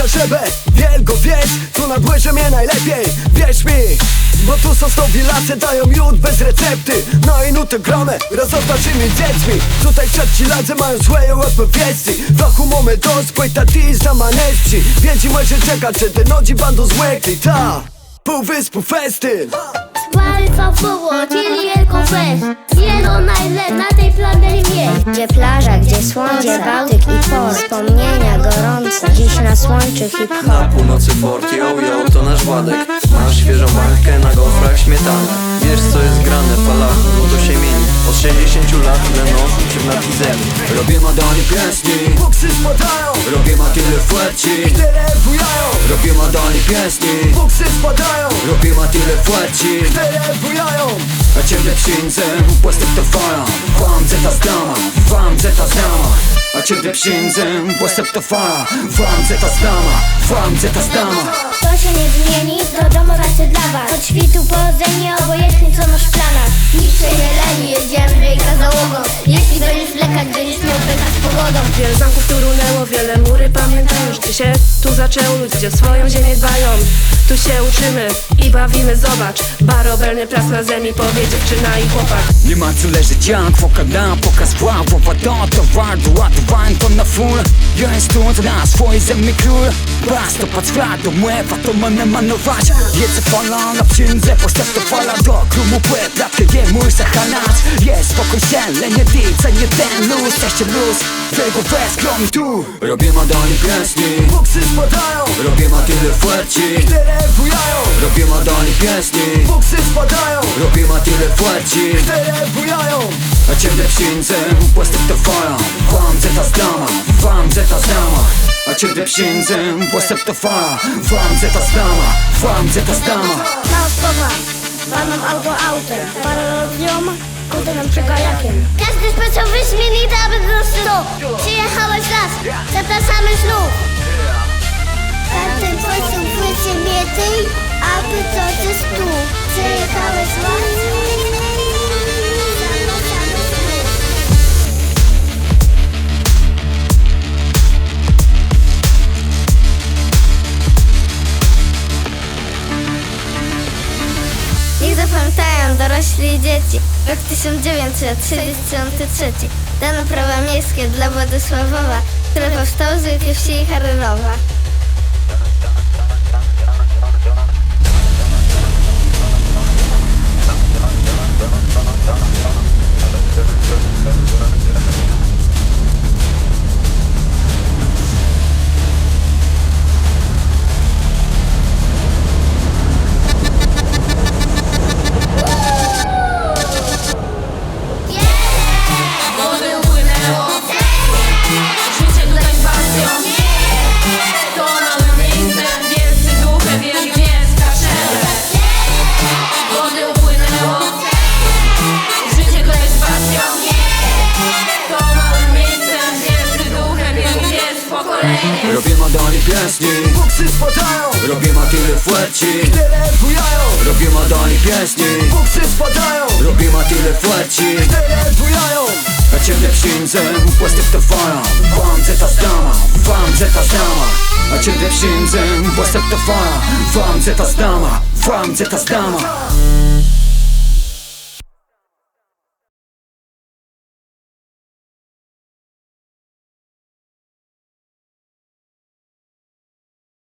KGB, wielko wiesz, tu nad łyżem mnie najlepiej. Wierz mi, bo tu są stowilace, dają miód bez recepty. No i nuty grome, razem z naszymi dziećmi. Tutaj czerci ladze mają swoje odpowiedzi. Fachu mamy dość, pojta ty za manestri. Wiedzi może czekać, że te noci bandu zwykli. Ta, pół wyspu festyn. Bardzo było, mieli wielką fest. Jedno najlepsze na tej planecie. Gdzie plaża, gdzie słońce, Bałtyk i port. Wspomnienia gorące, dziś nas łączy hip-hop. Na północy port, yo, to nasz Władek. Masz świeżą bankę, na gofrach śmietana. Wiesz co jest grane, fala, no to się mieni. Od 60 lat Leno się w nawidzeniu. Robimy dali pieśni, Buksy spadają, robimy tyle fuerci. cztery bujają, Robimy dali pieśni, buksy spadają, robimy tyle fuerci. cztery bujają. A ciebie księdzem, płastek to fala. Wam zeta zdama, wam zeta zdama. A ciebie księdzem, płastek to fala. Wam zeta zdama, wam zeta zdama. To się nie zmieni, do domu wracę dla was. Od świtu powodzenie, obojętnie co masz w planach. Nikt się nie leni, jedziemy wiejka załogą. Jeśli będziesz wlekać, będziesz miał pecha z pogodą. Wiele zamków tu runęło, wiele mury pamiętają. Życie się tu zaczęło, ludzie swoją ziemię dbają. Tu się uczymy i bawimy, zobacz. Barobelny plac na ziemi, powie dziewczyna i chłopak. Nie ma co leżeć jak wokada, pokaz władła, to warto, ładowałem to na full. Jest tu na swojej ziemi król. Bas to patrz do młewa, to mamy manować. Jedzę fala na księdze, postaw to fala do krumu łeb, latkę je mój zachanacz. Jest spokój się, nie dyca, nie ten luz, jeszcze luz. Tego bez krom tu. Robimy dali pieśni, Buksy spadają, robimy tyle fuerci. cztery bujają, Robimy dali pieśni, buksy spadają, robimy tyle fuerci. cztery bujają. A ciebie księdzem, płastek to fala. Wam zeta zdama, wam zeta zdama. A ciebie księdzem, płastek to fala. Wam zeta zdama, wam zeta zdama. Mało słowa, panom albo autem. Parę robią, kutem czy kajakiem. Każdy specjał wyśmieni, aby do stu. Przyjechałeś raz, zapraszamy znów. Każdy pociąg wyśmiety, aby coś jest tu. Przyjechałeś raz. Niech zapamiętają dorośli i dzieci. Rok 1963. Dano prawa miejskie dla Władysławowa, które powstało z wielkiej wsi i Harynowa. Robimy dali pieśni, Buksy spadają, robimy tyle fuerci. cztery bujają, Robimy dali pieśni, buksy spadają, robimy tyle fuerci. cztery bujają. A ciebie księdzem, płastek to fala. Wam zeta zdama, wam zeta zdama. A ciebie księdzem, płastek to fala. Wam zeta zdama, wam zeta zdama.